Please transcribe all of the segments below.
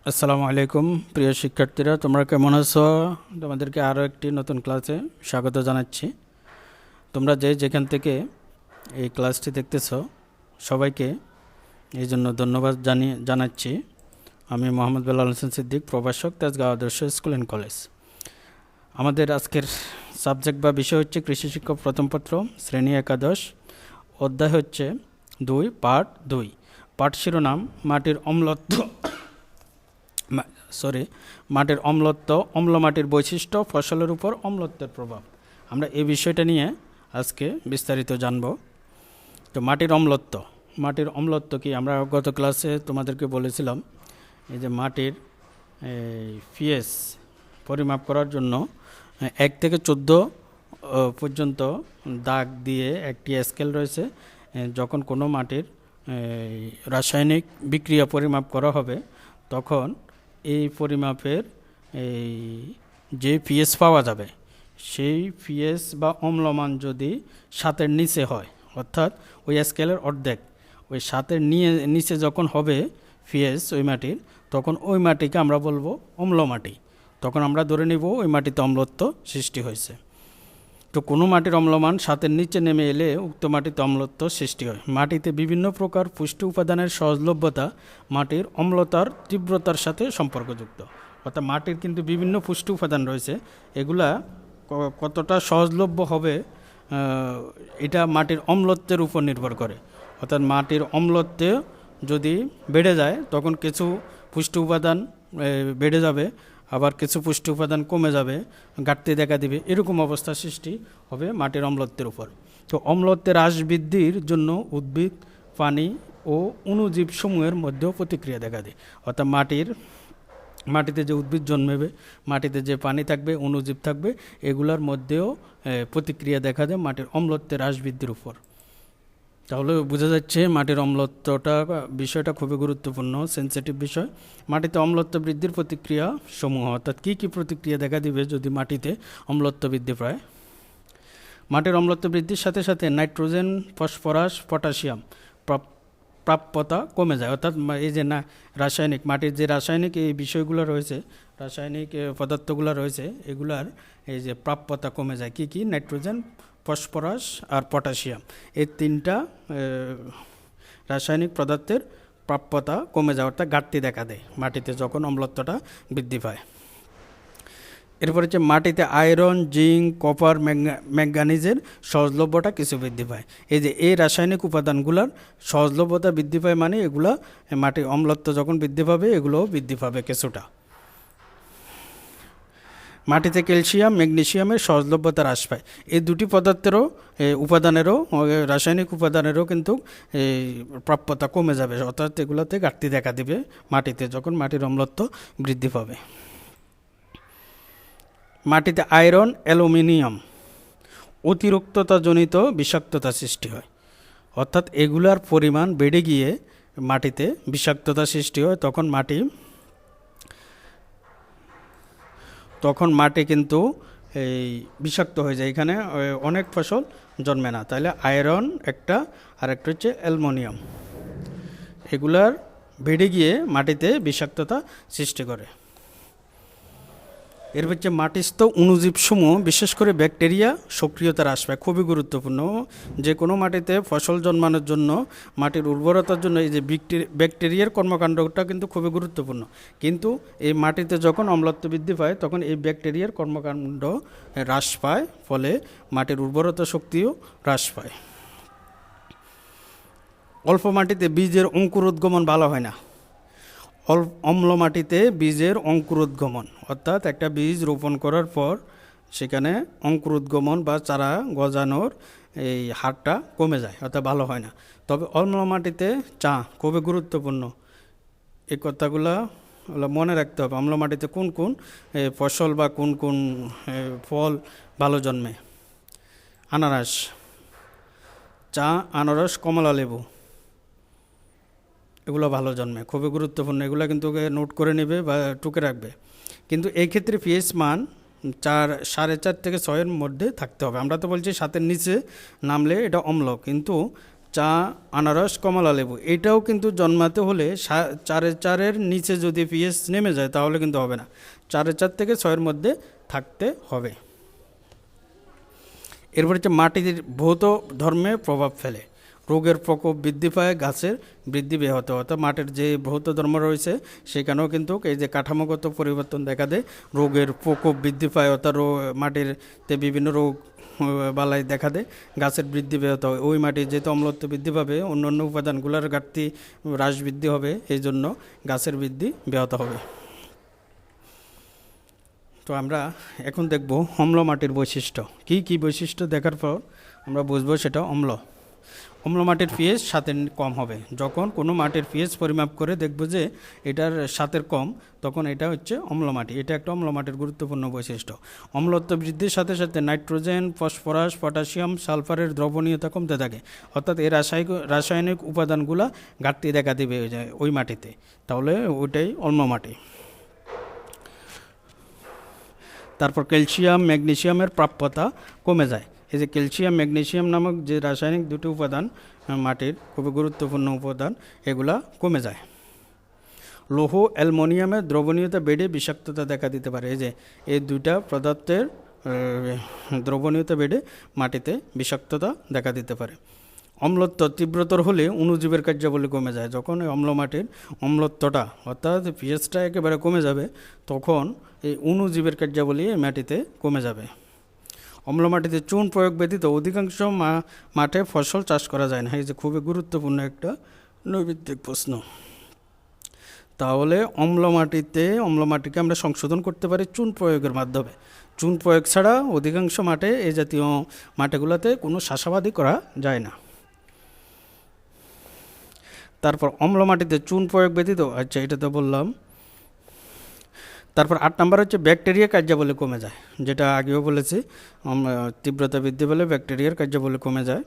আসসালামু আলাইকুম প্রিয় শিক্ষার্থীরা, তোমরা কেমন আছো? তোমাদেরকে আরও একটি নতুন ক্লাসে স্বাগত জানাচ্ছি। তোমরা যেখান থেকে এই ক্লাসটি দেখতেছো সবাইকে এই জন্য ধন্যবাদ জানাচ্ছি। আমি মোহাম্মদ বেলাল হোসেন সিদ্দিক, প্রভাষক, তেজগাঁও আদর্শ স্কুল অ্যান্ড কলেজ। আমাদের আজকের সাবজেক্ট বা বিষয় হচ্ছে কৃষি শিক্ষক প্রথম পত্র, শ্রেণী একাদশ, অধ্যায় হচ্ছে 2, পার্ট 2। পাঠ শিরোনাম মাটির অম্লত্ব মাটির অম্লত্ব, অম্ল মাটির বৈশিষ্ট্য, ফসলের উপর অম্লত্বের প্রভাব। আমরা এই বিষয়টা নিয়ে আজকে বিস্তারিত জানব। তো মাটির অম্লত্ব কি? আমরা গত ক্লাসে তোমাদেরকে বলেছিলাম এই যে মাটির পিএইচ পরিমাপ করার জন্য 1 থেকে 14 পর্যন্ত দাগ দিয়ে একটি স্কেল রয়েছে। যখন কোনো মাটির রাসায়নিক বিক্রিয়া পরিমাপ করা হবে তখন এই পরিমাপের যে পিএইচ পাওয়া যাবে সেই পিএইচ বা অম্লমান যদি 7-এর নিচে হয়, অর্থাৎ ওই স্কেলের অর্ধেক, ওই 7-এর নিচে যখন হবে পিএইচ ওই মাটির, তখন ওই মাটিকে আমরা বলবো অম্ল মাটি। তখন আমরা ধরে নিব ওই মাটিতে অম্লত্ব সৃষ্টি হয়েছে। তো কোনো মাটির অম্লমান 7-এর নিচে নেমে এলে উক্ত মাটিতে অম্লত্ব সৃষ্টি হয়। মাটিতে বিভিন্ন প্রকার পুষ্টি উপাদানের সহজলভ্যতা মাটির অম্লতার তীব্রতার সাথে সম্পর্কযুক্ত। অর্থাৎ মাটির কিন্তু বিভিন্ন পুষ্টি উপাদান রয়েছে, এগুলা কতটা সহজলভ্য হবে এটা মাটির অম্লত্বের উপর নির্ভর করে। অর্থাৎ মাটির অম্লত্ব যদি বেড়ে যায় তখন কিছু পুষ্টি উপাদান বেড়ে যাবে, আবার কিছু পুষ্টি উপাদান কমে যাবে, ঘাটতি দেখা দিবে, এরকম অবস্থা সৃষ্টি হবে মাটির অম্লত্বের উপর। তো অম্লত্বের হ্রাস বৃদ্ধির জন্য উদ্ভিদ, পানি ও অণুজীব সমূহের মধ্যেও প্রতিক্রিয়া দেখা দেয়। অর্থাৎ মাটিতে যে উদ্ভিদ জন্মেবে, মাটিতে যে পানি থাকবে, অণুজীব থাকবে, এগুলোর মধ্যেও প্রতিক্রিয়া দেখা দেয় মাটির অম্লত্বের হ্রাস বৃদ্ধির উপর। তাহলে বোঝা যাচ্ছে মাটির বিষয়টা খুবই গুরুত্বপূর্ণ, সেন্সিটিভ বিষয়। মাটিতে অম্লত্ব বৃদ্ধির প্রতিক্রিয়া সমূহ, অর্থাৎ কী কী প্রতিক্রিয়া দেখা দিবে যদি মাটিতে অম্লত্ব বৃদ্ধি পায়। মাটির অম্লত্ব বৃদ্ধির সাথে সাথে নাইট্রোজেন, ফসফরাস, পটাশিয়াম প্রাপ্যতা কমে যায়। অর্থাৎ এই যে মাটির যে রাসায়নিক এই বিষয়গুলো রয়েছে, রাসায়নিক পদার্থগুলো রয়েছে, এগুলার এই যে প্রাপ্যতা কমে যায়। কি নাইট্রোজেন, ফসফরাস আর পটাশিয়াম, এই 3টা রাসায়নিক পদার্থের প্রাপ্যতা কমে যায়, অর্থাৎ ঘাটতি দেখা দেয় মাটিতে যখন অম্লত্বটা বৃদ্ধি পায়। এরপর হচ্ছে মাটিতে আয়রন, জিঙ্ক, কপার, ম্যাঙ্গানিজের সহজলভ্যতা কিছু বৃদ্ধি পায়। এই রাসায়নিক উপাদানগুলোর সহজলভ্যতা বৃদ্ধি পায়, মানে এগুলা মাটির অম্লত্ব যখন বৃদ্ধি পাবে এগুলোও বৃদ্ধি পাবে কিছুটা। মাটিতে ক্যালসিয়াম, ম্যাগনেসিয়ামের সহজলভ্যতা হ্রাস পায়। এই দুটি রাসায়নিক উপাদানেরও কিন্তু প্রাপ্যতা কমে যাবে, অর্থাৎ এগুলোতে ঘাটতি দেখা দিবে মাটিতে যখন মাটির অম্লত্ব বৃদ্ধি পাবে। মাটিতে আয়রন, অ্যালুমিনিয়াম অতিরিক্ততাজনিত বিষাক্ততা সৃষ্টি হয়, অর্থাৎ এগুলার পরিমাণ বেড়ে গিয়ে মাটিতে বিষাক্ততা সৃষ্টি হয়। তখন মাটি কিন্তু এই বিষাক্ত হয়ে যায়, এখানে অনেক ফসল জন্মে না। তাহলে আয়রন একটা, আর একটা হচ্ছে অ্যালুমিনিয়াম, এগুলার বেড়ে গিয়ে মাটিতে বিষাক্ততা সৃষ্টি করে। এর হচ্ছে মাটিস্থ অণুজীবসমূহ, বিশেষ করে ব্যাকটেরিয়া সক্রিয়তা হ্রাস পায়। খুবই গুরুত্বপূর্ণ। যে কোনো মাটিতে ফসল জন্মানোর জন্য, মাটির উর্বরতার জন্য এই যে ব্যাকটেরিয়ার কর্মকাণ্ডটা কিন্তু খুবই গুরুত্বপূর্ণ। কিন্তু এই মাটিতে যখন অম্লত্ব বৃদ্ধি পায় তখন এই ব্যাকটেরিয়ার কর্মকাণ্ড হ্রাস পায়, ফলে মাটির উর্বরতা শক্তিও হ্রাস পায়। অল্প মাটিতে বীজের অঙ্কুরোদ্গমন ভালো হয় না। অম্ল মাটিতে বীজের অঙ্কুরোদ্গমন, অর্থাৎ একটা বীজ রোপণ করার পর সেখানে অঙ্কুরোদ্গমন বা চারা গজানোর এই হারটা কমে যায়, অর্থাৎ ভালো হয় না। তবে অম্ল মাটিতে খুবই গুরুত্বপূর্ণ। এই কথাগুলো মনে রাখতে হবে। অম্ল মাটিতে কোন কোন ফসল বা কোন কোন ফল ভালো জন্মে? আনারস, আনারস, কমলা লেবু, এগুলো ভালো জন্মে, খুবই গুরুত্বপূর্ণ। এগুলো কিন্তু নোট করে নেবে বা টুকে রাখবে। কিন্তু এই ক্ষেত্রে পিএইচ মান 4.5 থেকে 6-এর মধ্যে থাকতে হবে। আমরা তো বলছি 7-এর নিচে নামলে এটা অম্ল, কিন্তু চা, আনারস, কমলা লেবু, এটাও কিন্তু জন্মাতে হলে 4-4 নিচে যদি পিএইচ নেমে যায় তাহলে কিন্তু হবে না, 4.4 থেকে 6 মধ্যে থাকতে হবে। এরপর হচ্ছে মাটির ভৌত ধর্মে প্রভাব ফেলে, রোগের প্রকোপ বৃদ্ধি পায়, গাছের বৃদ্ধি ব্যাহত, অর্থাৎ মাটির যে ভৌত ধর্ম রয়েছে সেখানেও কিন্তু এই যে কাঠামোগত পরিবর্তন দেখা দেয়, রোগের প্রকোপ বৃদ্ধি পায়, অর্থাৎ মাটিরতে বিভিন্ন রোগ বালাই দেখা দেয়, গাছের বৃদ্ধি ব্যাহত হয়। ওই মাটির যেহেতু অম্লত্ব বৃদ্ধি পাবে, অন্যান্য উপাদানগুলোর ঘাটতি হ্রাস বৃদ্ধি হবে, এই জন্য গাছের বৃদ্ধি ব্যাহত হবে। তো আমরা এখন দেখব অম্ল মাটির বৈশিষ্ট্য। কি কি বৈশিষ্ট্য দেখার পর আমরা বুঝবো সেটা অম্ল। অম্ল মাটির পিএইচ 7 কম হবে। যখন কোনো মাটির পিএইচ পরিমাপ করে দেখব যে এটার 7 কম, তখন এটা হচ্ছে অম্ল মাটি। এটা একটা অম্ল মাটির গুরুত্বপূর্ণ বৈশিষ্ট্য। অম্লত্ব বৃদ্ধির সাথে সাথে নাইট্রোজেন, ফসফরাস, পটাশিয়াম, সালফারের দ্রবণীয়তা কমতে থাকে, অর্থাৎ এই রাসায়নিক উপাদানগুলো ঘাটতি দেখা দেবে ওই মাটিতে, তাহলে ওইটাই অম্ল মাটি। তারপর ক্যালসিয়াম, ম্যাগনেসিয়ামের প্রাপ্যতা কমে যায়। এই যে ক্যালসিয়াম, ম্যাগনেসিয়াম নামক যে রাসায়নিক দুটি উপাদান মাটির খুবই গুরুত্বপূর্ণ উপাদান, এগুলা কমে যায়। লৌহ, অ্যালুমিনিয়ামের দ্রবণীয়তা বেড়ে বিষাক্ততা দেখা দিতে পারে। এই যে এই দুইটা পদার্থের দ্রবণীয়তা বেড়ে মাটিতে বিষাক্ততা দেখা দিতে পারে। অম্লত্ব তীব্রতর হলে অণুজীবের কার্যাবলী কমে যায়। যখন এই অম্ল মাটির অম্লত্বটা অর্থাৎ পিএইচটা একেবারে কমে যাবে, তখন এই অণুজীবের কার্যাবলী এই মাটিতে কমে যাবে। অম্ল মাটিতে চুন প্রয়োগ ব্যতীত অধিকাংশ মাঠে ফসল চাষ করা যায় না। এই যে খুবই গুরুত্বপূর্ণ একটা নৈর্ব্যক্তিক প্রশ্ন। তাহলে অম্ল মাটিকে আমরা সংশোধন করতে পারি চুন প্রয়োগের মাধ্যমে। চুন প্রয়োগ ছাড়া অধিকাংশ মাঠে এই জাতীয় মাটিগুলোতে কোনো চাষাবাদই করা যায় না। তারপর অম্ল মাটিতে চুন প্রয়োগ ব্যতীত, আচ্ছা এটা তো বললাম। তারপর 8 নম্বর হচ্ছে ব্যাকটেরিয়া কার্যাবলী কমে যায়, যেটা আগেও বলেছি, তীব্রতা বৃদ্ধি পেলে ব্যাকটেরিয়ার কার্যাবলী কমে যায়।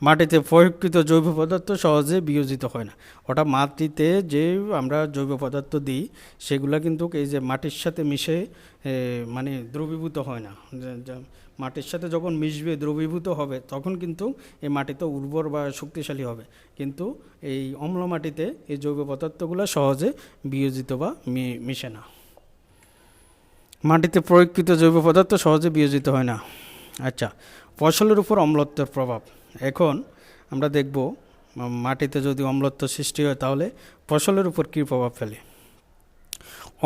মাটিতে প্রয়োগকৃত জৈব পদার্থ সহজে বিয়োজিত হয় না, অর্থাৎ মাটিতে যে আমরা জৈব পদার্থ দিই সেগুলো কিন্তু এই যে মাটির সাথে মিশে মানে দ্রবীভূত হয় না। মাটির সাথে যখন মিশবে, দ্রবীভূত হবে, তখন কিন্তু এই মাটিতে উর্বর বা শক্তিশালী হবে। কিন্তু এই অম্ল মাটিতে এই জৈব পদার্থগুলো সহজে বিয়োজিত বা মিশে না। মাটিতে প্রয়োগকৃত জৈব পদার্থ সহজে বিয়োজিত হয় না। আচ্ছা, ফসলের উপর অম্লত্বের প্রভাব। এখন আমরা দেখব মাটিতে যদি অম্লত্ব সৃষ্টি হয় তাহলে ফসলের উপর কী প্রভাব ফেলে।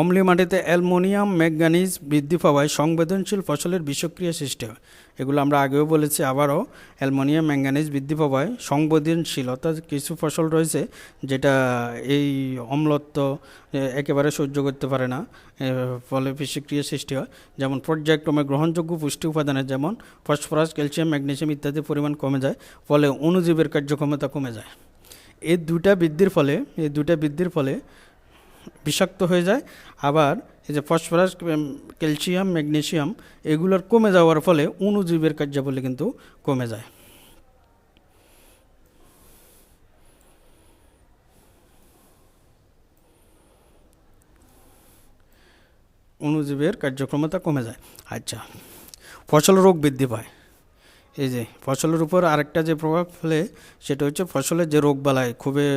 অম্লীয় মাটিতে অ্যালুমিনিয়াম, ম্যাঙ্গানিজ বৃদ্ধি পাওয়ায় সংবেদনশীল ফসলের বিষক্রিয়া সৃষ্টি হয়। এগুলো আমরা আগেও বলেছি, আবারও অ্যালুমিনিয়াম, ম্যাঙ্গানিজ বৃদ্ধি পাওয়ায় সংবেদনশীল, অর্থাৎ কিছু ফসল রয়েছে যেটা এই অম্লত্ব একেবারে সহ্য করতে পারে না, ফলে বিষক্রিয়া সৃষ্টি হয়। যেমন পর্যায়ক্রমে গ্রহণযোগ্য পুষ্টি উপাদানের যেমন ফসফরাস, ক্যালসিয়াম, ম্যাগনেসিয়াম ইত্যাদির পরিমাণ কমে যায়, ফলে অণুজীবের কার্যক্ষমতা কমে যায়। এই দুটা বৃদ্ধির ফলে বিষাক্ত হয়ে যায়। আবার এই যে ফসফরাস, ক্যালসিয়াম, ম্যাগনেসিয়াম এগুলোর কমে যাওয়ার ফলে অণুজীবের কার্যাবলী কিন্তু কমে যায়। অণুজীবের কার্যক্ষমতা কমে যায়। আচ্ছা, ফসল রোগ বৃদ্ধি পায়। এই যে ফসলের উপর আরেকটা যে প্রভাব ফেলে সেটা হচ্ছে ফসলের যে রোগবালাই, খুবই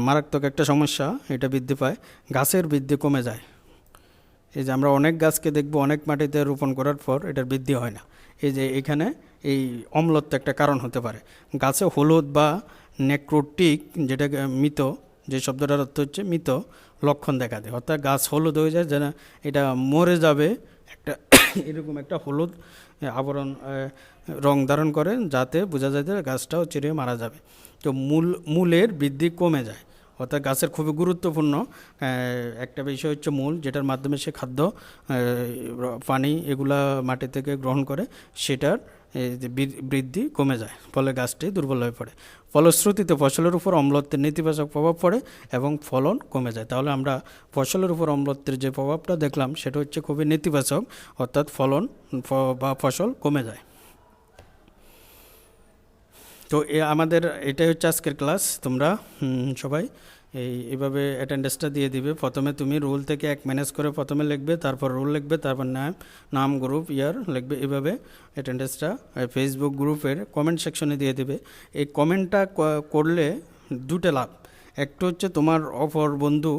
মারাত্মক একটা সমস্যা, এটা বৃদ্ধি পায়। গাছের বৃদ্ধি কমে যায়। এই যে আমরা অনেক গাছকে দেখব অনেক মাটিতে রোপণ করার পর এটার বৃদ্ধি হয় না। এই যে এখানে এই অম্লত্ব একটা কারণ হতে পারে। গাছে হলুদ বা নেক্রোটিক, যেটাকে মৃত, যে শব্দটার অর্থ হচ্ছে মৃত লক্ষণ দেখা দেয়, অর্থাৎ গাছ হলুদ হয়ে যায়, যেন এটা মরে যাবে, একটা এরকম একটা হলুদ আবরণ রং ধারণ করে, যাতে বোঝা যায় যে গাছটাও চিরে মারা যাবে। তো মূলের বৃদ্ধি কমে যায়, অর্থাৎ গাছের খুবই গুরুত্বপূর্ণ একটা বিষয় হচ্ছে মূল, যেটার মাধ্যমে সে খাদ্য, পানি এগুলা মাটি থেকে গ্রহণ করে, সেটার বৃদ্ধি কমে যায়, ফলে গাছটি দুর্বল হয়ে পড়ে। ফলশ্রুতিতে ফসলের উপর অম্লত্বের নেতিবাচক প্রভাব পড়ে এবং ফলন কমে যায়। তাহলে আমরা ফসলের উপর অম্লত্বের যে প্রভাবটা দেখলাম সেটা হচ্ছে খুবই নেতিবাচক, অর্থাৎ ফলন বা ফসল কমে যায়। তো আমাদের এটাই হচ্ছে আজকের ক্লাস। তোমরা সবাই এইভাবে অ্যাটেন্ডেন্সটা দিয়ে দিবে। প্রথমে তুমি রোল থেকে এক ম্যানেজ করে প্রথমে লিখবে, তারপর রোল লিখবে, তারপর নাম গ্রুপ ইয়ার লিখবে। এভাবে অ্যাটেন্ডেন্সটা ফেসবুক গ্রুপের কমেন্ট সেকশনে দিয়ে দেবে। এই কমেন্টটা করলে দুটো লাভ। একটা হচ্ছে তোমার অপর বন্ধু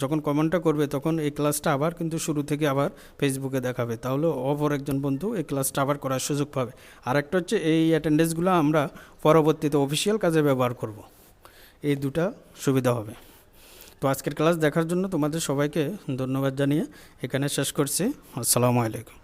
যখন কমেন্টটা করবে তখন এই ক্লাসটা আবার কিন্তু শুরু থেকে আবার ফেসবুকে দেখাবে, তাহলে অপর একজন বন্ধু এই ক্লাসটা আবার করার সুযোগ পাবে। আর একটা হচ্ছে এই অ্যাটেন্ডেন্সগুলো আমরা পরবর্তীতে অফিসিয়াল কাজে ব্যবহার করব। এই দুটা সুবিধা হবে। তো আজকের ক্লাস দেখার জন্য তোমাদের সবাইকে ধন্যবাদ জানিয়ে এখানে শেষ করছি। আসসালামু আলাইকুম।